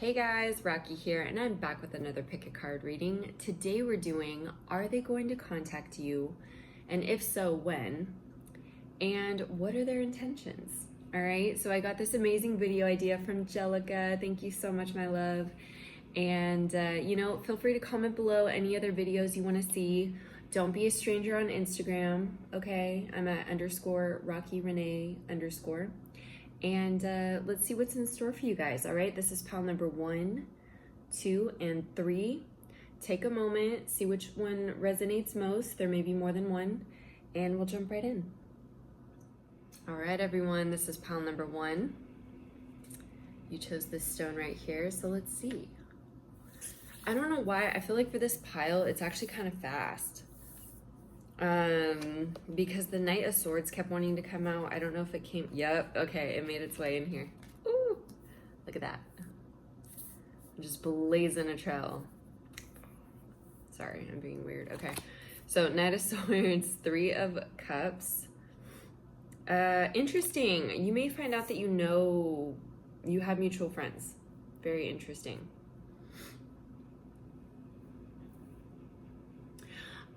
Hey guys, Rocky here, and I'm back with another pick a card reading. Today we're doing, are they going to contact you? And if so, when? And what are their intentions? All right, so I got this amazing video idea from Jellica. Thank you so much, my love. And, feel free to comment below any other videos you want to see. Don't be a stranger on Instagram, okay? I'm at _RockyRenee_. And let's see what's in store for you guys, all right? This is pile number 1, 2, and 3. Take a moment, see which one resonates most. There may be more than one, and we'll jump right in. All right, everyone, this is pile number 1. You chose this stone right here, so let's see. I don't know why, I feel like for this pile, it's actually kind of fast. Because the Knight of Swords kept wanting to come out. I don't know if it came. Yep. Okay. It made its way in here. Ooh, look at that. I'm just blazing a trail. Sorry, I'm being weird. Okay. So Knight of Swords, 3 of Cups. Interesting. You may find out that you have mutual friends. Very interesting.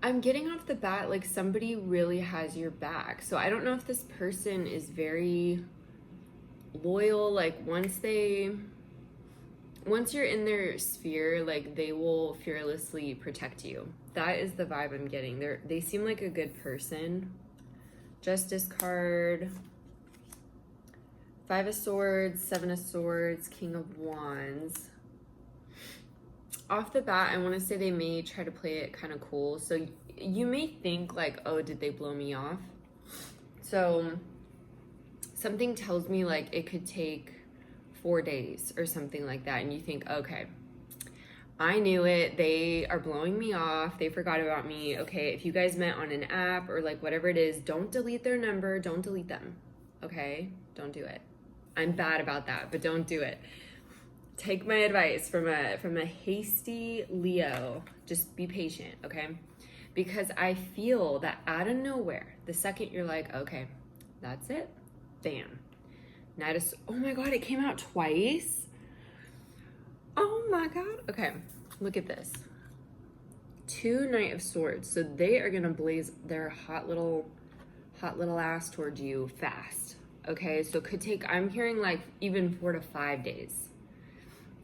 I'm getting off the bat like somebody really has your back. So I don't know if this person is very loyal. Like once you're in their sphere, like they will fearlessly protect you. That is the vibe I'm getting. They seem like a good person. Justice card, 5 of Swords, 7 of Swords, King of Wands. Off the bat, I want to say they may try to play it kind of cool. So you may think like, oh, did they blow me off? So something tells me like it could take 4 days or something like that. And you think, okay, I knew it. They are blowing me off. They forgot about me. Okay, if you guys met on an app or like whatever it is, don't delete their number. Don't delete them. Okay, don't do it. I'm bad about that, but don't do it. Take my advice from a hasty Leo. Just be patient, okay? Because I feel that out of nowhere, the second you're like, okay, that's it, bam. Oh my God, it came out twice. Oh my God. Okay, look at this. 2 Knight of Swords. So they are gonna blaze their hot little ass towards you fast. Okay, so it could take, I'm hearing like even 4 to 5 days.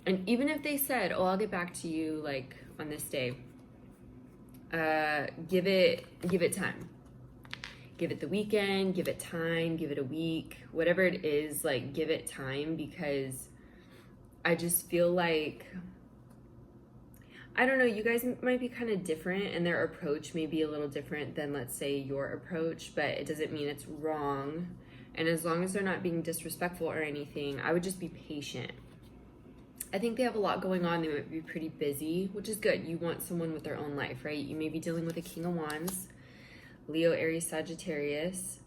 And even if they said, oh, I'll get back to you like on this day, give it time. Give it the weekend, give it time, give it a week, whatever it is, like give it time, because I just feel like, I don't know, you guys might be kind of different and their approach may be a little different than, let's say, your approach, but it doesn't mean it's wrong. And as long as they're not being disrespectful or anything, I would just be patient. I think they have a lot going on. They might be pretty busy, which is good. You want someone with their own life, right? You may be dealing with a King of Wands, Leo, Aries, Sagittarius.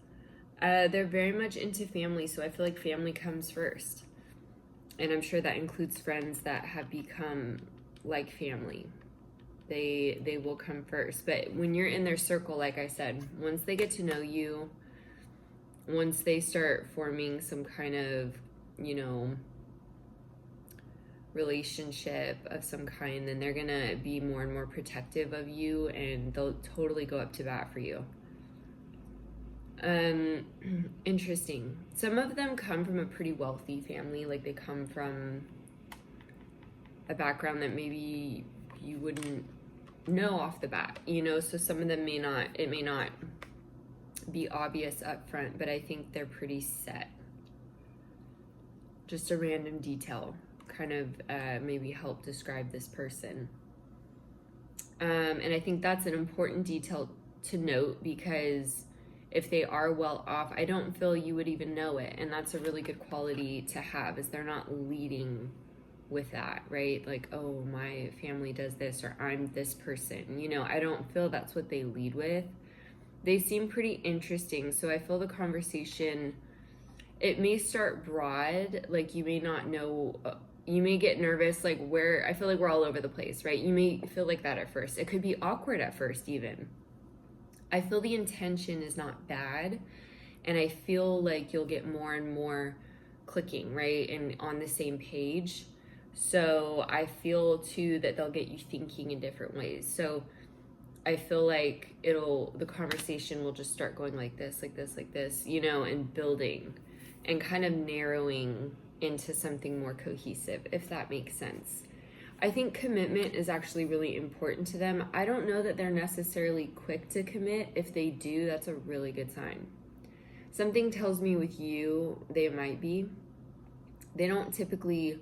They're very much into family, so I feel like family comes first. And I'm sure that includes friends that have become like family. They will come first. But when you're in their circle, like I said, once they get to know you, once they start forming some kind of, relationship of some kind, then they're gonna be more and more protective of you and they'll totally go up to bat for you. Interesting. Some of them come from a pretty wealthy family, like they come from a background that maybe you wouldn't know off the bat, so some of them it may not be obvious up front, but I think they're pretty set. Just a random detail kind of maybe help describe this person. And I think that's an important detail to note, because if they are well off, I don't feel you would even know it. And that's a really good quality to have, is they're not leading with that, right? Like, oh, my family does this, or I'm this person. I don't feel that's what they lead with. They seem pretty interesting. So I feel the conversation, it may start broad, like you may not know, you may get nervous, like I feel like we're all over the place, right? You may feel like that at first. It could be awkward at first even. I feel the intention is not bad, and I feel like you'll get more and more clicking, right? And on the same page. So I feel too that they'll get you thinking in different ways. So I feel like the conversation will just start going like this, like this, like this, you know, and building and kind of narrowing into something more cohesive, if that makes sense. I think commitment is actually really important to them. I don't know that they're necessarily quick to commit. If they do, that's a really good sign. Something tells me with you, they might be. They don't typically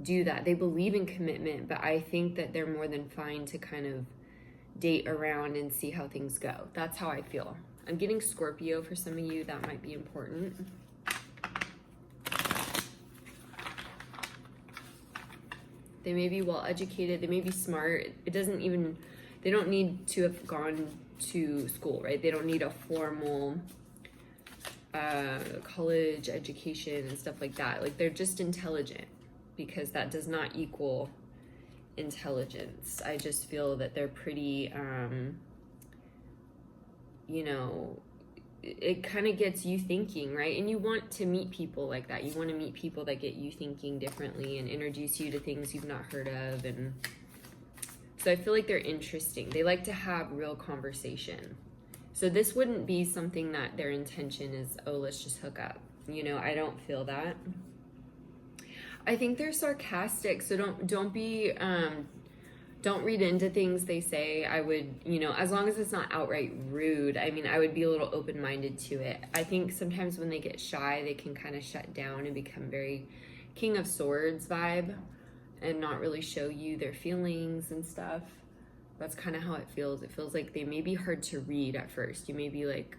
do that. They believe in commitment, but I think that they're more than fine to kind of date around and see how things go. That's how I feel. I'm getting Scorpio for some of you. That might be important. They may be well educated. They may be smart. They don't need to have gone to school, right? They don't need a formal college education and stuff like that. Like, they're just intelligent, because that does not equal intelligence. I just feel that they're pretty, you know, it kind of gets you thinking, right? And you want to meet people like that. You want to meet people that get you thinking differently and introduce you to things you've not heard of. And so I feel like they're interesting. They like to have real conversation. So this wouldn't be something that their intention is, oh, let's just hook up. You know, I don't feel that. I think they're sarcastic, so don't read into things they say. I would, you know, as long as it's not outright rude, I mean, I would be a little open-minded to it. I think sometimes when they get shy, they can kind of shut down and become very King of Swords vibe and not really show you their feelings and stuff. That's kind of how it feels. It feels like they may be hard to read at first. You may be like,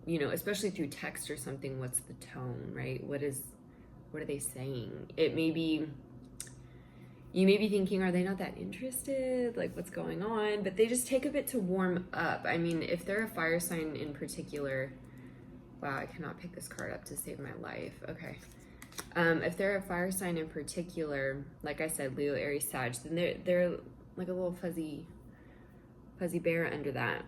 you know, especially through text or something, what's the tone, right? What are they saying? It may be, you may be thinking, are they not that interested? Like, what's going on? But they just take a bit to warm up. I mean, if they're a fire sign in particular, wow, I cannot pick this card up to save my life. Okay. If they're a fire sign in particular, like I said, Leo, Aries, Sag, then they're like a little fuzzy bear under that.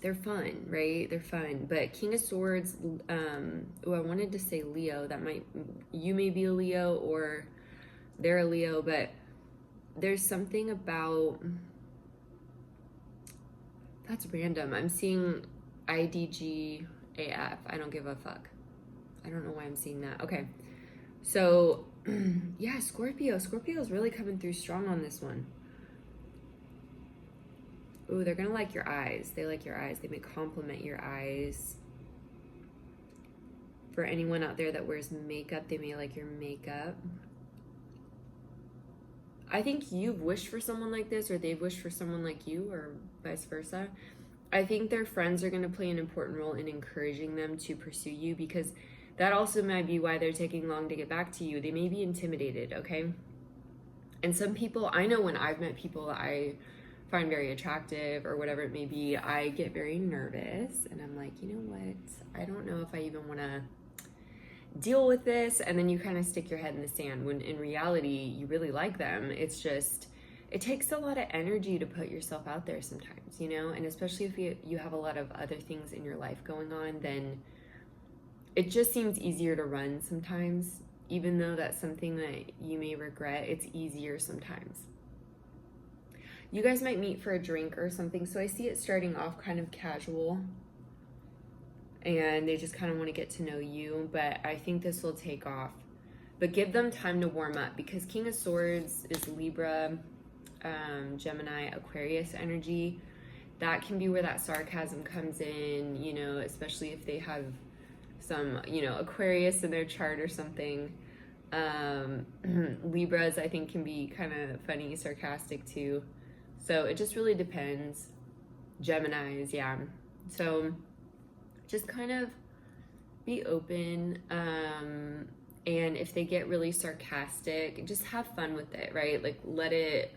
They're fun, right? They're fun. But King of Swords, I wanted to say Leo. You may be a Leo or they're a Leo, but there's something about, that's random. I'm seeing IDGAF. I don't give a fuck. I don't know why I'm seeing that. Okay. So, yeah, Scorpio. Scorpio is really coming through strong on this one. Ooh, they're gonna like your eyes. They like your eyes. They may compliment your eyes. For anyone out there that wears makeup, they may like your makeup. I think you've wished for someone like this, or they've wished for someone like you, or vice versa. I think their friends are gonna play an important role in encouraging them to pursue you, because that also might be why they're taking long to get back to you. They may be intimidated, okay? And some people, I know when I've met people I find very attractive or whatever it may be, I get very nervous and I'm like, you know what? I don't know if I even want to deal with this. And then you kind of stick your head in the sand when in reality, you really like them. It's just, it takes a lot of energy to put yourself out there sometimes, you know? And especially if you have a lot of other things in your life going on, then it just seems easier to run sometimes. Even though that's something that you may regret, it's easier sometimes. You guys might meet for a drink or something. So I see it starting off kind of casual and they just kind of want to get to know you, but I think this will take off. But give them time to warm up, because King of Swords is Libra, Gemini, Aquarius energy. That can be where that sarcasm comes in, you know, especially if they have some, you know, Aquarius in their chart or something. Libras, I think, can be kind of funny, sarcastic too. So it just really depends. Geminis, yeah. So just kind of be open. And if they get really sarcastic, just have fun with it, right? Like, let it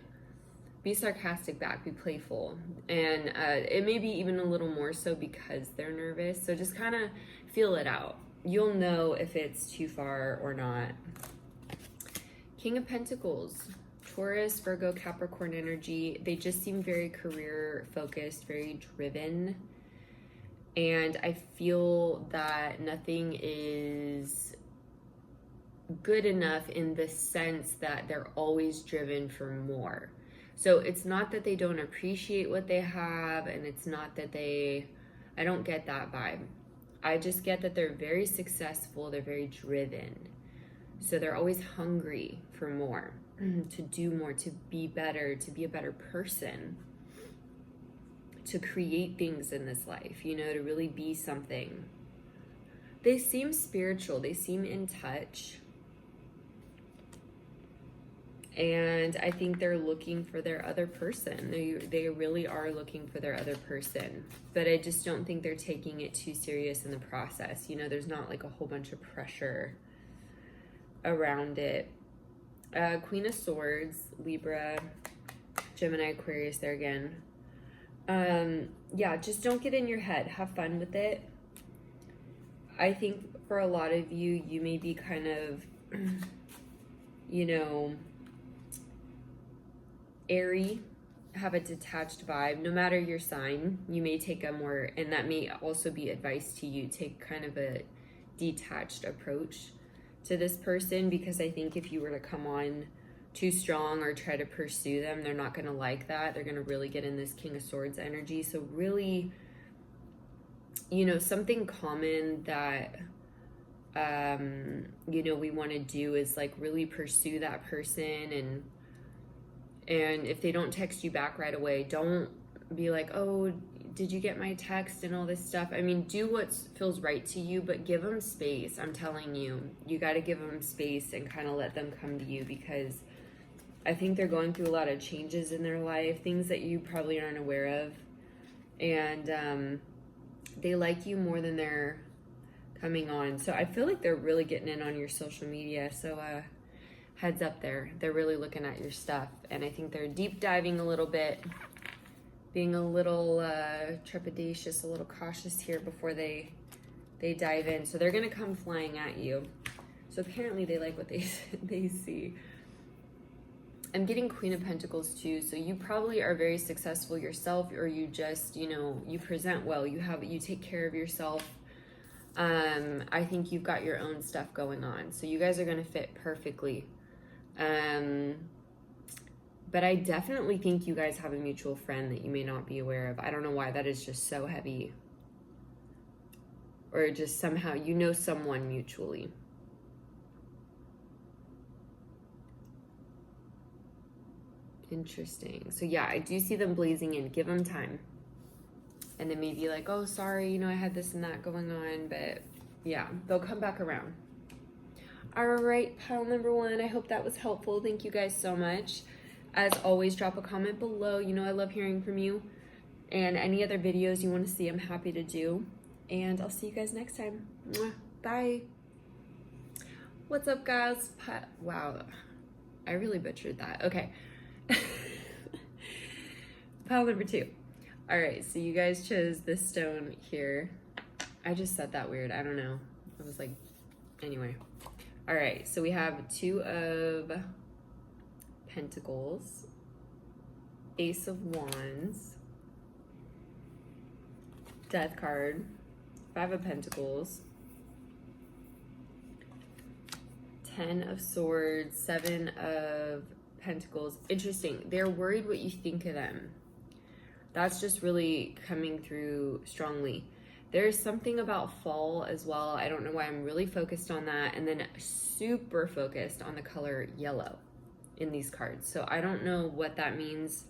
be sarcastic back, be playful. And it may be even a little more so because they're nervous. So just kind of feel it out. You'll know if it's too far or not. King of Pentacles. Taurus, Virgo, Capricorn energy. They just seem very career focused, very driven. And I feel that nothing is good enough in the sense that they're always driven for more. So it's not that they don't appreciate what they have, and it's not that I don't get that vibe. I just get that they're very successful, they're very driven. So they're always hungry for more, to do more, to be better, to be a better person, to create things in this life, you know, to really be something. They seem spiritual, they seem in touch. And I think they're looking for their other person. They really are looking for their other person. But I just don't think they're taking it too serious in the process. You know, there's not like a whole bunch of pressure around it. Queen of Swords, Libra, Gemini, Aquarius there again. Yeah, just don't get in your head. Have fun with it. I think for a lot of you, you may be kind of, you know, airy, have a detached vibe. No matter your sign, you may take a more, and that may also be advice to you, take kind of a detached approach to this person, because I think if you were to come on too strong or try to pursue them, they're not going to like that. They're going to really get in this King of Swords energy. So really, you know, something common that you know, we want to do is like really pursue that person, and if they don't text you back right away, don't be like, oh, did you get my text and all this stuff. I mean, do what feels right to you, but give them space. I'm telling you, you got to give them space and kind of let them come to you, because I think they're going through a lot of changes in their life, things that you probably aren't aware of. And they like you more than they're coming on. So I feel like they're really getting in on your social media. So heads up there. They're really looking at your stuff. And I think they're deep diving a little bit, being a little trepidatious, a little cautious here before they dive in. So they're going to come flying at you. So apparently they like what they see. I'm getting Queen of Pentacles too. So you probably are very successful yourself, or you just, you know, you present well. You take care of yourself. I think you've got your own stuff going on. So you guys are going to fit perfectly. But I definitely think you guys have a mutual friend that you may not be aware of. I don't know why that is just so heavy. Or just somehow you know someone mutually. Interesting. So yeah, I do see them blazing in. Give them time. And then maybe like, oh, sorry, you know, I had this and that going on. But yeah, they'll come back around. All right, pile number one. I hope that was helpful. Thank you guys so much. As always, drop a comment below. You know I love hearing from you. And any other videos you want to see, I'm happy to do. And I'll see you guys next time. Mwah. Bye. What's up, guys? Wow, I really butchered that. Okay. Pile number two. All right, so you guys chose this stone here. I just said that weird. I don't know. I was like, anyway. All right, so we have Two of Pentacles, Ace of Wands, Death card, Five of Pentacles, Ten of Swords, Seven of Pentacles. Interesting. They're worried what you think of them. That's just really coming through strongly. There's something about fall as well. I don't know why I'm really focused on that. And then super focused on the color yellow in these cards. So I don't know what that means.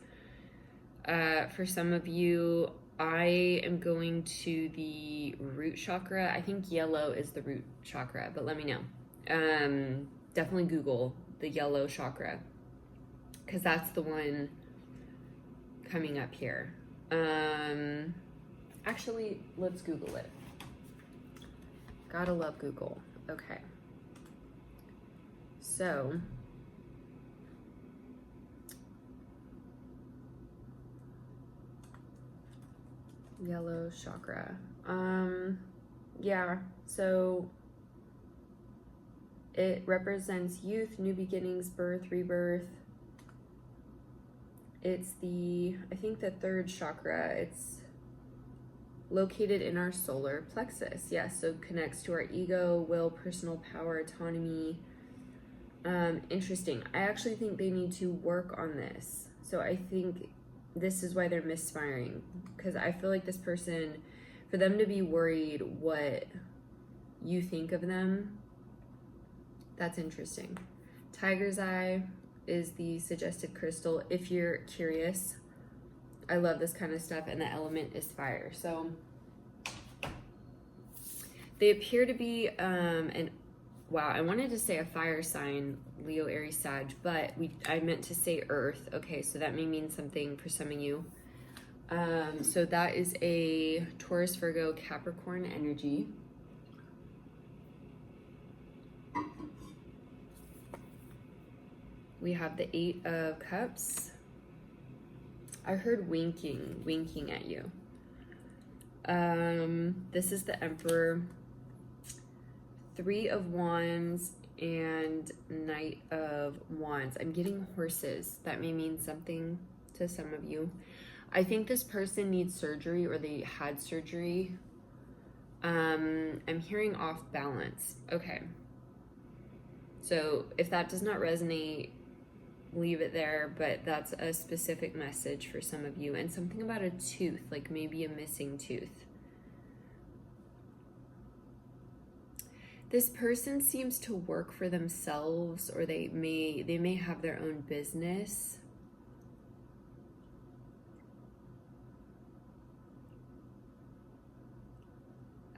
For some of you, I am going to the root chakra. I think yellow is the root chakra, but let me know. Definitely Google the yellow chakra, because that's the one coming up here. Actually, let's Google it. Gotta love Google. Okay. So, yellow chakra. Yeah, so it represents youth, new beginnings, birth, rebirth. It's I think the third chakra. It's located in our solar plexus. Yes, so connects to our ego, will, personal power, autonomy. Interesting. I actually think they need to work on this. So I think this is why they're misfiring. Because I feel like this person, for them to be worried what you think of them, that's interesting. Tiger's Eye is the suggested crystal. If you're curious, I love this kind of stuff, and the element is fire. So they appear to be wow, I wanted to say a fire sign, Leo, Aries, Sag, but I meant to say Earth. Okay, so that may mean something for some of you. So that is a Taurus, Virgo, Capricorn energy. We have the Eight of Cups. I heard winking at you. This is the Emperor. Three of Wands and Knight of Wands. I'm getting horses. That may mean something to some of you. I think this person needs surgery, or they had surgery. I'm hearing off balance. Okay. So if that does not resonate, leave it there, but that's a specific message for some of you. And something about a tooth, like maybe a missing tooth. This person seems to work for themselves, or they may have their own business.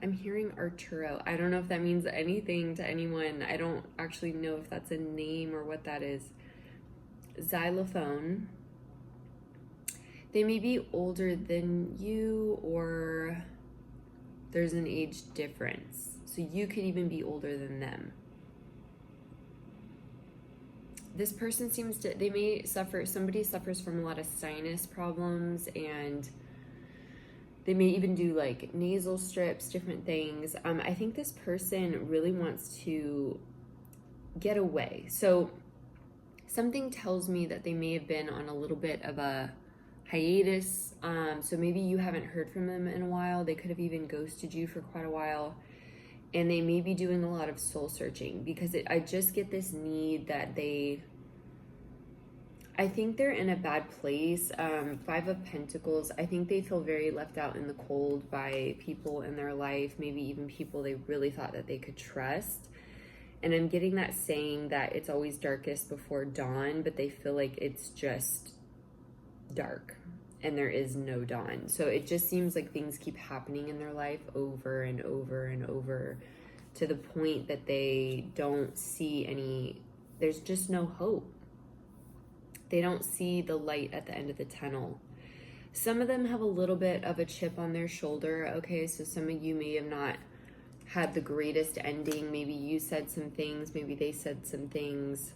I'm hearing Arturo. I don't know if that means anything to anyone. I don't actually know if that's a name or what that is. Xylophone. They may be older than you, or there's an age difference. So you could even be older than them. This person seems to, they may suffer, somebody suffers from a lot of sinus problems, and they may even do like nasal strips, different things. I think this person really wants to get away. So something tells me that they may have been on a little bit of a hiatus. So maybe you haven't heard from them in a while. They could have even ghosted you for quite a while. And they may be doing a lot of soul searching, because I just get this need that I think they're in a bad place. Five of Pentacles, I think they feel very left out in the cold by people in their life, maybe even people they really thought that they could trust. And I'm getting that saying that it's always darkest before dawn, but they feel like it's just dark and there is no dawn. So it just seems like things keep happening in their life over and over and over, to the point that they don't see there's just no hope. They don't see the light at the end of the tunnel. Some of them have a little bit of a chip on their shoulder. Okay, so some of you may have not had the greatest ending. Maybe you said some things, maybe they said some things.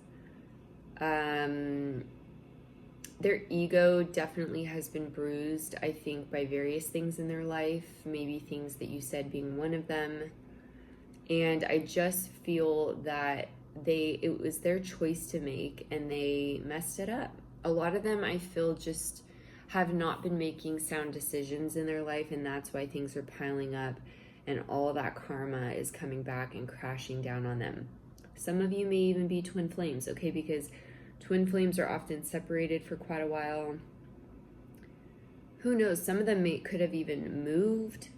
Their ego definitely has been bruised, I think, by various things in their life, maybe things that you said being one of them. And I just feel that it was their choice to make, and they messed it up. A lot of them, I feel, just have not been making sound decisions in their life, and that's why things are piling up, and all that karma is coming back and crashing down on them. Some of you may even be twin flames, okay, because twin flames are often separated for quite a while. Who knows? Some of them could have even moved,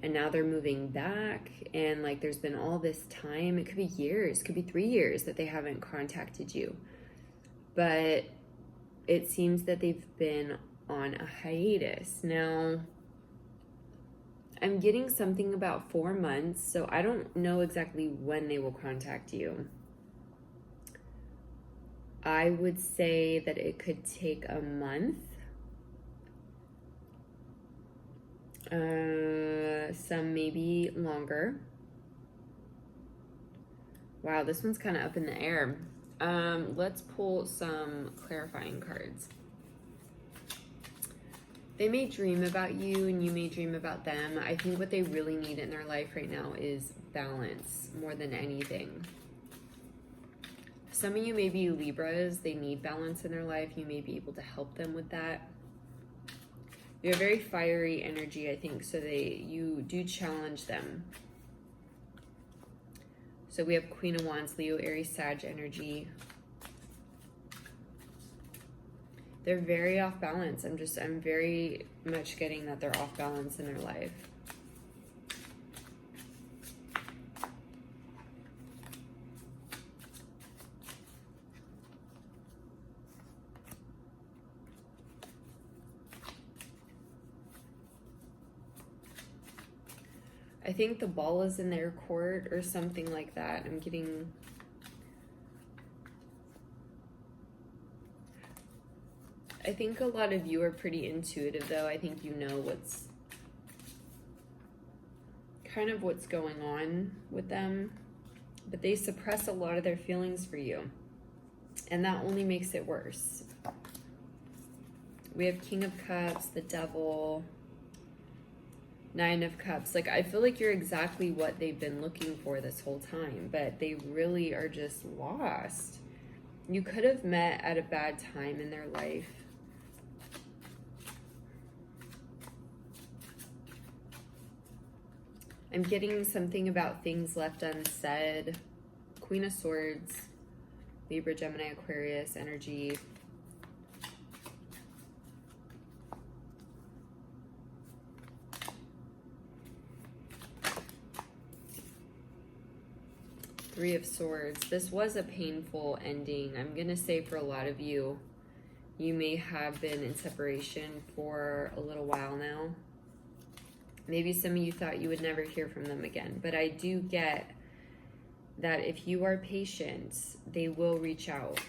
and now they're moving back, and like there's been all this time. It could be years, it could be 3 years that they haven't contacted you. But it seems that they've been on a hiatus. Now, I'm getting something about 4 months, so I don't know exactly when they will contact you. I would say that it could take a month. Some maybe longer. Wow, this one's kind of up in the air. Let's pull some clarifying cards. They may dream about you and you may dream about them. I think what they really need in their life right now is balance more than anything. Some of you may be Libras. They need balance in their life. You may be able to help them with that. You have very fiery energy, I think, so you do challenge them. So we have Queen of Wands, Leo, Aries, Sag energy. They're very off balance. I'm very much getting that they're off balance in their life. I think the ball is in their court or something like that. I'm getting... I think a lot of you are pretty intuitive, though. I think you know what's going on with them. But they suppress a lot of their feelings for you. And that only makes it worse. We have King of Cups, the Devil... Nine of Cups. Like, I feel like you're exactly what they've been looking for this whole time, but they really are just lost. You could have met at a bad time in their life. I'm getting something about things left unsaid. Queen of Swords, Libra, Gemini, Aquarius energy. Three of Swords. This was a painful ending. I'm going to say for a lot of you, you may have been in separation for a little while now. Maybe some of you thought you would never hear from them again. But I do get that if you are patient, they will reach out.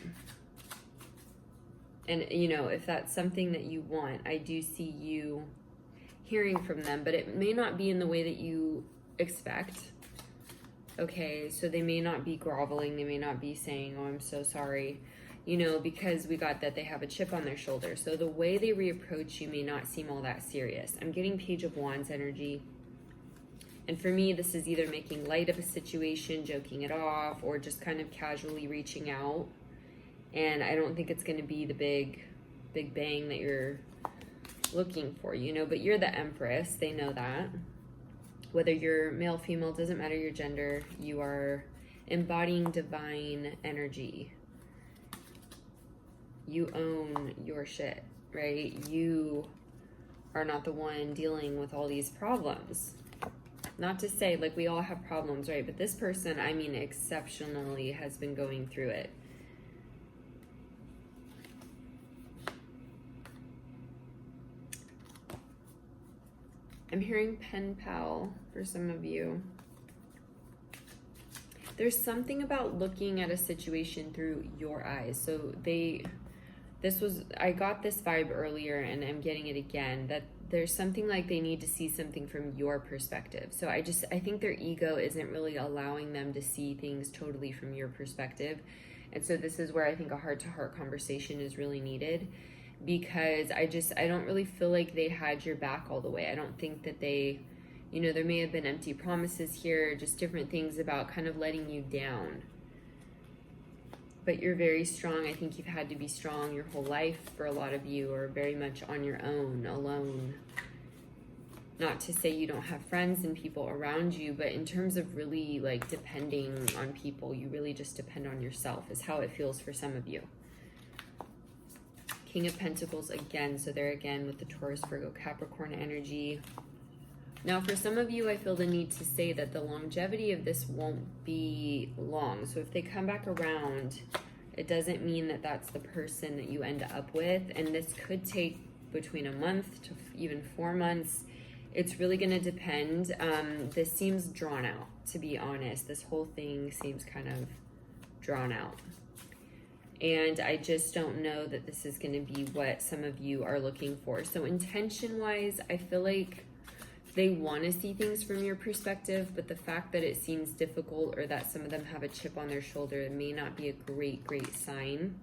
And, you know, if that's something that you want, I do see you hearing from them. But it may not be in the way that you expect. Okay, so they may not be groveling. They may not be saying, oh, I'm so sorry. You know, because we got that they have a chip on their shoulder. So the way they reapproach you may not seem all that serious. I'm getting Page of Wands energy. And for me, this is either making light of a situation, joking it off, or just kind of casually reaching out. And I don't think it's going to be the big bang that you're looking for, you know. But you're the Empress. They know that. Whether you're male, female, doesn't matter your gender. You are embodying divine energy. You own your shit, right? You are not the one dealing with all these problems. Not to say, like, we all have problems, right? But this person, I mean, exceptionally has been going through it. I'm hearing pen pal for some of you. There's something about looking at a situation through your eyes. So I got this vibe earlier and I'm getting it again, that there's something like they need to see something from your perspective. So I think their ego isn't really allowing them to see things totally from your perspective. And so this is where I think a heart-to-heart conversation is really needed, because I don't really feel like they had your back all the way. I don't think that they, you know, there may have been empty promises here, just different things about kind of letting you down. But you're very strong. I think you've had to be strong your whole life for a lot of you, or very much on your own, alone. Not to say you don't have friends and people around you, but in terms of really like depending on people, you really just depend on yourself, is how it feels for some of you. King of Pentacles again, so there again with the Taurus, Virgo, Capricorn energy. Now for some of you, I feel the need to say that the longevity of this won't be long. So if they come back around, it doesn't mean that that's the person that you end up with. And this could take between a month to even 4 months. It's really going to depend. This seems drawn out, to be honest. This whole thing seems kind of drawn out. And I just don't know that this is going to be what some of you are looking for. So intention-wise, I feel like they want to see things from your perspective, but the fact that it seems difficult, or that some of them have a chip on their shoulder, it may not be a great sign.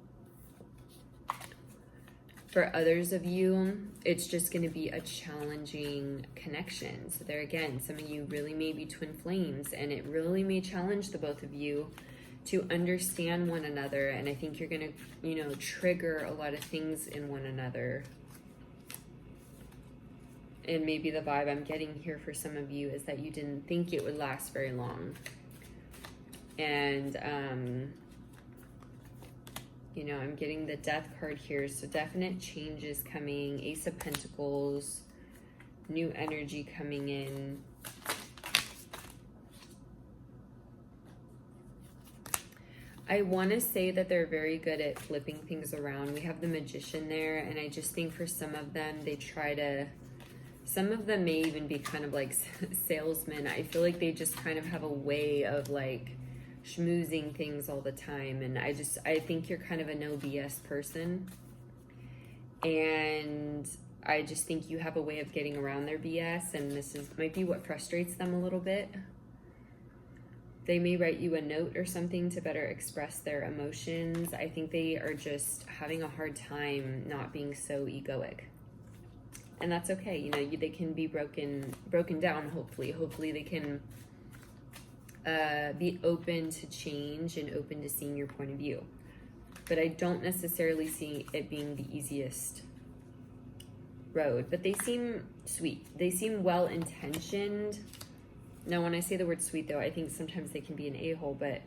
For others of you, it's just going to be a challenging connection. So there again, some of you really may be twin flames, and it really may challenge the both of you to understand one another. And I think you're going to, you know, trigger a lot of things in one another. And maybe the vibe I'm getting here for some of you is that you didn't think it would last very long. And, you know, I'm getting the Death card here. So definite changes coming. Ace of Pentacles, new energy coming in. I want to say that they're very good at flipping things around. We have the Magician there, and I just think for some of them, they try to, some of them may even be kind of like salesmen. I feel like they just kind of have a way of like schmoozing things all the time, and I think you're kind of a no BS person, and I just think you have a way of getting around their BS, and might be what frustrates them a little bit. They may write you a note or something to better express their emotions. I think they are just having a hard time not being so egoic. And that's okay. You know, they can be broken down, hopefully. Hopefully they can be open to change and open to seeing your point of view. But I don't necessarily see it being the easiest road. But they seem sweet. They seem well-intentioned. Now, when I say the word sweet, though, I think sometimes they can be an a-hole, but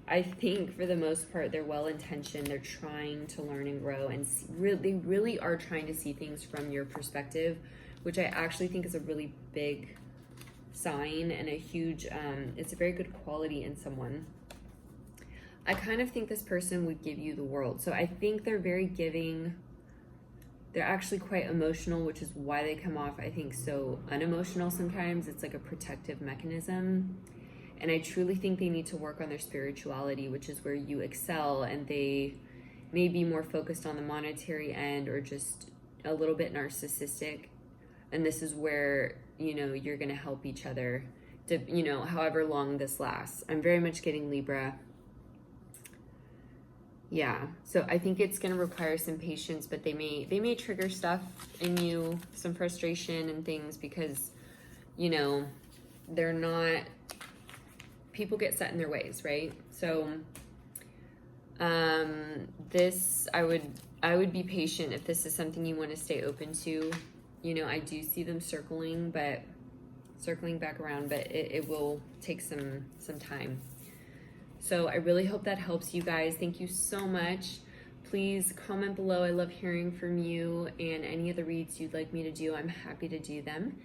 I think for the most part, they're well-intentioned. They're trying to learn and grow, and they really are trying to see things from your perspective, which I actually think is a really big sign and a huge, it's a very good quality in someone. I kind of think this person would give you the world. So I think they're very giving. They're actually quite emotional, which is why they come off, I think, so unemotional sometimes. It's like a protective mechanism. And I truly think they need to work on their spirituality, which is where you excel, and they may be more focused on the monetary end or just a little bit narcissistic. And this is where, you know, you're going to help each other, to, you know, however long this lasts. I'm very much getting Libra. Yeah, so I think it's going to require some patience, but they may trigger stuff in you, some frustration and things, because, you know, they're not, people get set in their ways, right? So this, I would be patient if this is something you want to stay open to. You know, I do see them circling back around, but it will take some time. So I really hope that helps you guys. Thank you so much. Please comment below. I love hearing from you, and any of the reads you'd like me to do, I'm happy to do them.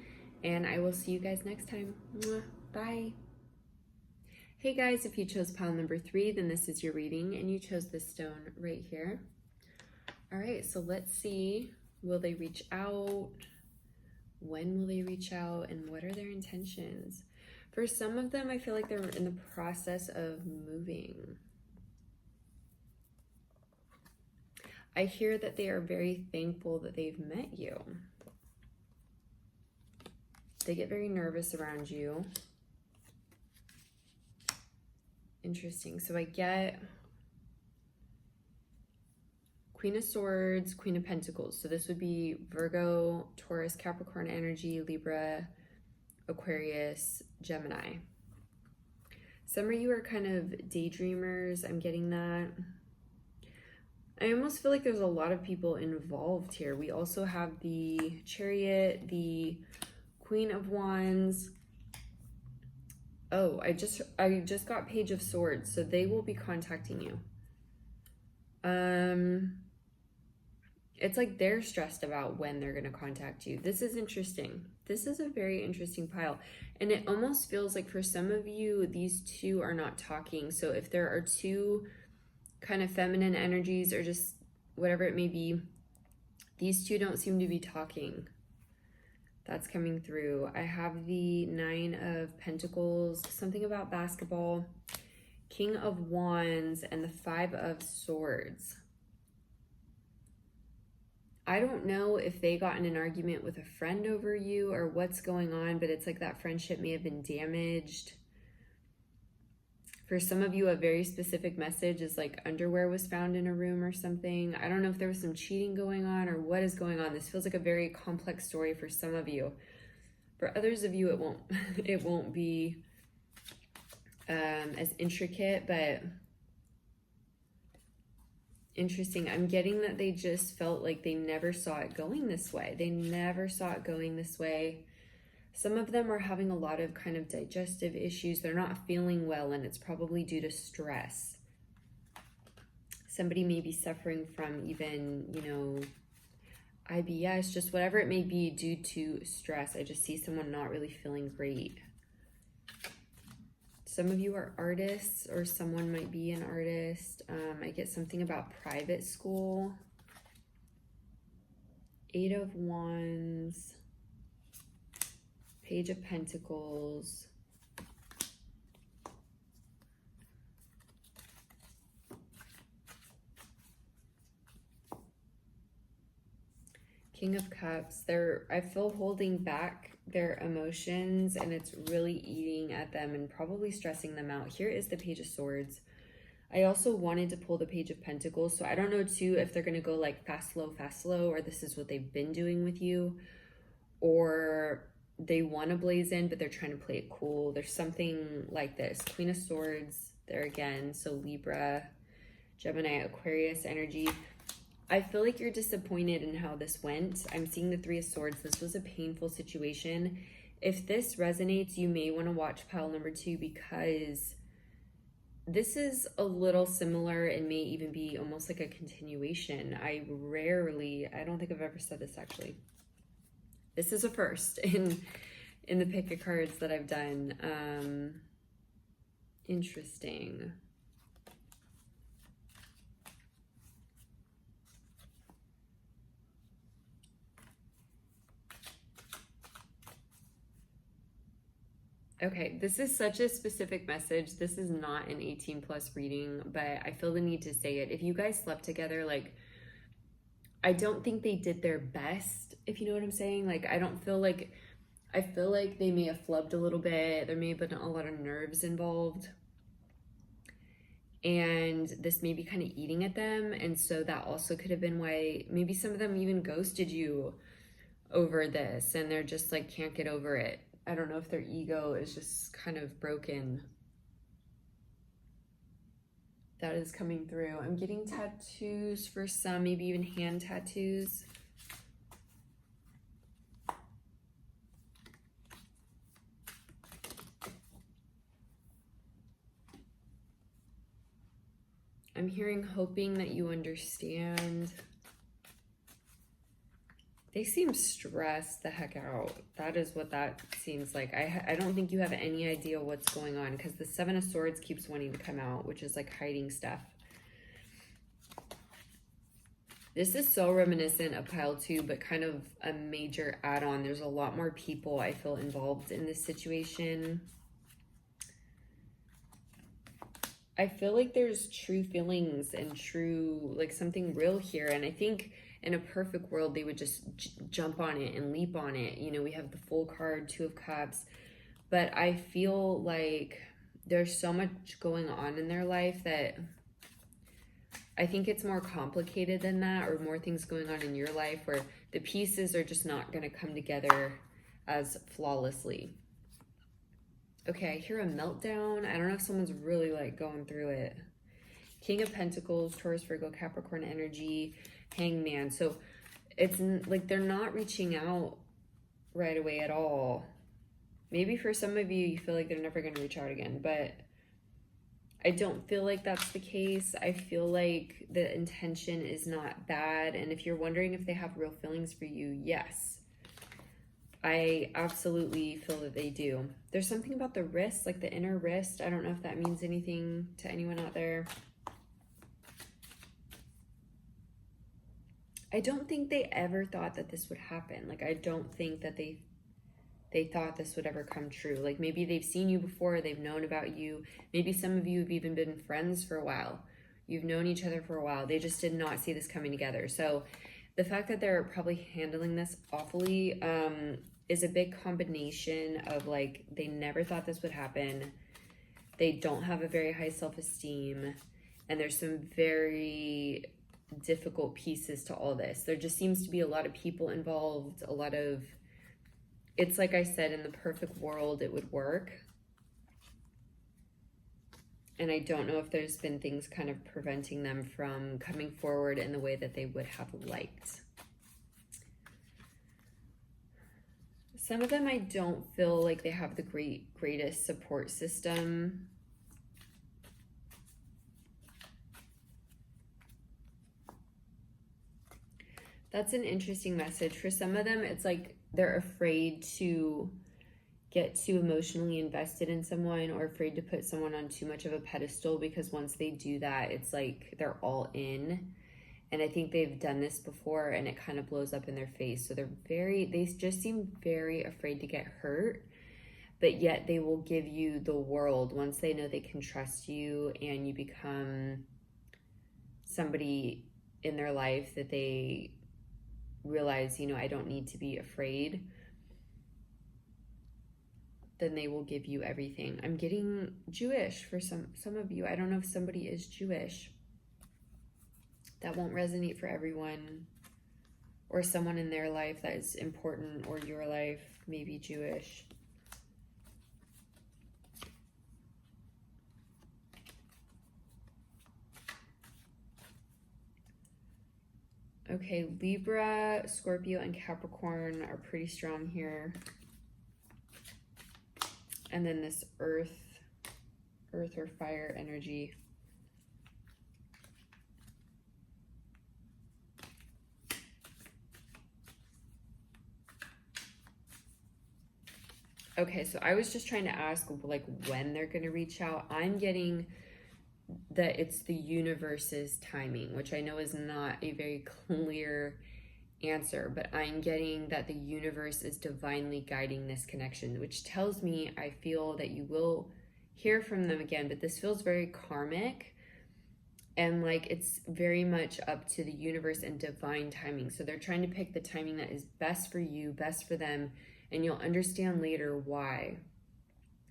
And I will see you guys next time. Mwah. Bye. Hey guys, if you chose pile number 3, then this is your reading, and you chose this stone right here. All right, so let's see. Will they reach out? When will they reach out? And what are their intentions? For some of them, I feel like they're in the process of moving. I hear that they are very thankful that they've met you. They get very nervous around you. Interesting. So I get Queen of Swords, Queen of Pentacles. So this would be Virgo, Taurus, Capricorn energy, Libra, Aquarius, Gemini. Some of you are kind of daydreamers. I'm getting that. I almost feel like there's a lot of people involved here. We also have the Chariot, the Queen of Wands. Oh, I just got Page of Swords, so they will be contacting you. It's like they're stressed about when they're going to contact you. This is interesting. This is a very interesting pile. And it almost feels like for some of you, these two are not talking. So if there are two kind of feminine energies or just whatever it may be, these two don't seem to be talking. That's coming through. I have the 9 of Pentacles, something about basketball, King of Wands, and the 5 of Swords. I don't know if they got in an argument with a friend over you or what's going on, but it's like that friendship may have been damaged. For some of you, a very specific message is like underwear was found in a room or something. I don't know if there was some cheating going on or what is going on. This feels like a very complex story for some of you. For others of you, it won't be as intricate, but interesting. I'm getting that they just felt like they never saw it going this way. They never saw it going this way. Some of them are having a lot of kind of digestive issues. They're not feeling well, and it's probably due to stress. Somebody may be suffering from even, you know, IBS, just whatever it may be due to stress. I just see someone not really feeling great. Some of you are artists, or someone might be an artist. I get something about private school. 8 of Wands. Page of Pentacles. King of Cups. I feel holding back their emotions, and it's really eating at them and probably stressing them out. Here is the Page of Swords. I also wanted to pull the Page of Pentacles, so I don't know too if they're going to go like fast, slow, or this is what they've been doing with you, or they want to blaze in, but they're trying to play it cool. There's something like this. Queen of Swords, there again. So Libra, Gemini, Aquarius energy. I feel like you're disappointed in how this went. I'm seeing the 3 of Swords. This was a painful situation. If this resonates, you may want to watch pile number 2, because this is a little similar and may even be almost like a continuation. I don't think I've ever said this actually. This is a first in the pick of cards that I've done. Interesting. Okay, this is such a specific message. This is not an 18 plus reading, but I feel the need to say it. If you guys slept together, like, I don't think they did their best, if you know what I'm saying. Like, I feel like they may have flubbed a little bit. There may have been a lot of nerves involved. And this may be kind of eating at them. And so that also could have been why maybe some of them even ghosted you over this, and they're just like, can't get over it. I don't know if their ego is just kind of broken. That is coming through. I'm getting tattoos for some, maybe even hand tattoos. I'm hearing hoping that you understand. They seem stressed the heck out. That is what that seems like. I don't think you have any idea what's going on, because the 7 of Swords keeps wanting to come out, which is like hiding stuff. This is so reminiscent of pile 2, but kind of a major add-on. There's a lot more people I feel involved in this situation. I feel like there's true feelings and true, like, something real here. And I think in a perfect world, they would just jump on it and leap on it. You know, we have the Full card, 2 of Cups. But I feel like there's so much going on in their life that I think it's more complicated than that, or more things going on in your life where the pieces are just not going to come together as flawlessly. Okay, I hear a meltdown. I don't know if someone's really like going through it. King of Pentacles, Taurus, Virgo, Capricorn energy, Hangman. So it's like they're not reaching out right away at all. Maybe for some of you, you feel like they're never going to reach out again, but I don't feel like that's the case. I feel like the intention is not bad. And if you're wondering if they have real feelings for you, yes. I absolutely feel that they do. There's something about the wrist, like the inner wrist. I don't know if that means anything to anyone out there. I don't think they ever thought that this would happen. Like, I don't think that they thought this would ever come true. Like, maybe they've seen you before, they've known about you. Maybe some of you have even been friends for a while. You've known each other for a while. They just did not see this coming together. So the fact that they're probably handling this awfully is a big combination of, like, they never thought this would happen. They don't have a very high self-esteem. And there's some very difficult pieces to all this. There just seems to be a lot of people involved, a lot of, it's like I said, in the perfect world, it would work. And I don't know if there's been things kind of preventing them from coming forward in the way that they would have liked. Some of them I don't feel like they have the greatest support system. That's an interesting message. For some of them, it's like they're afraid to get too emotionally invested in someone or afraid to put someone on too much of a pedestal, because once they do that, it's like they're all in. And I think they've done this before and it kind of blows up in their face. So they just seem very afraid to get hurt, but yet they will give you the world once they know they can trust you and you become somebody in their life that they realize, you know, I don't need to be afraid. Then they will give you everything. I'm getting Jewish for some of you. I don't know if somebody is Jewish. That won't resonate for everyone, or someone in their life that is important, or your life, maybe Jewish. Okay, Libra, Scorpio, and Capricorn are pretty strong here. And then this earth or fire energy. Okay, so I was just trying to ask like when they're going to reach out. I'm getting that it's the universe's timing, which I know is not a very clear answer, but I'm getting that the universe is divinely guiding this connection, which tells me I feel that you will hear from them again, but this feels very karmic and like it's very much up to the universe and divine timing. So they're trying to pick the timing that is best for you, best for them, and you'll understand later why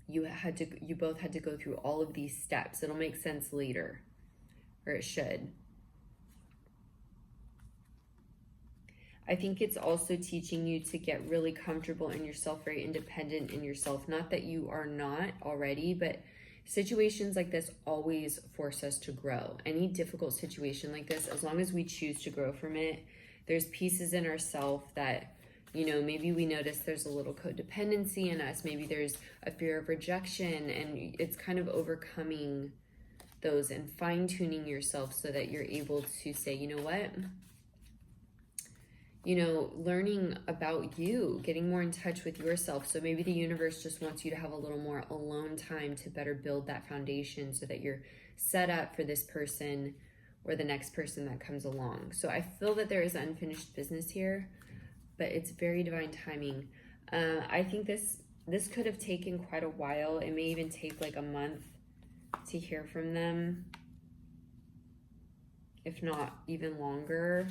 you both had to go through all of these steps. It'll make sense later, or it should. I think it's also teaching you to get really comfortable in yourself, very independent in yourself. Not that you are not already, but situations like this always force us to grow. Any difficult situation like this, as long as we choose to grow from it, there's pieces in ourself that, you know, maybe we notice there's a little codependency in us. Maybe there's a fear of rejection, and it's kind of overcoming those and fine-tuning yourself so that you're able to say, you know what? You know, learning about you, getting more in touch with yourself. So maybe the universe just wants you to have a little more alone time to better build that foundation so that you're set up for this person or the next person that comes along. So I feel that there is unfinished business here, but it's very divine timing. I think this could have taken quite a while. It may even take like a month to hear from them, if not even longer.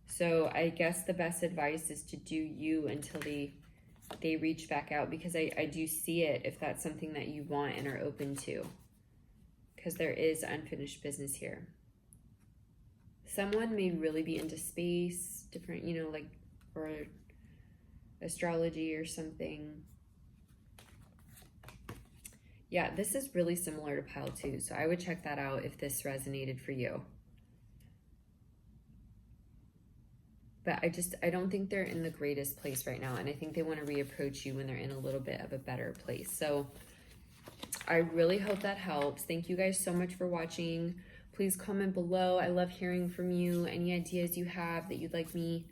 So I guess the best advice is to do you until they reach back out, because I do see it if that's something that you want and are open to, because there is unfinished business here. Someone may really be into space, different, you know, like, or astrology or something. Yeah, this is really similar to pile 2, so I would check that out if this resonated for you. But I don't think they're in the greatest place right now. And I think they want to reapproach you when they're in a little bit of a better place. So I really hope that helps. Thank you guys so much for watching. Please comment below. I love hearing from you. Any ideas you have that you'd like me,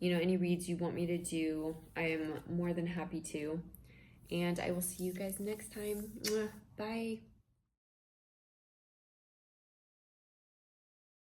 you know, any reads you want me to do, I am more than happy to. And I will see you guys next time. Bye.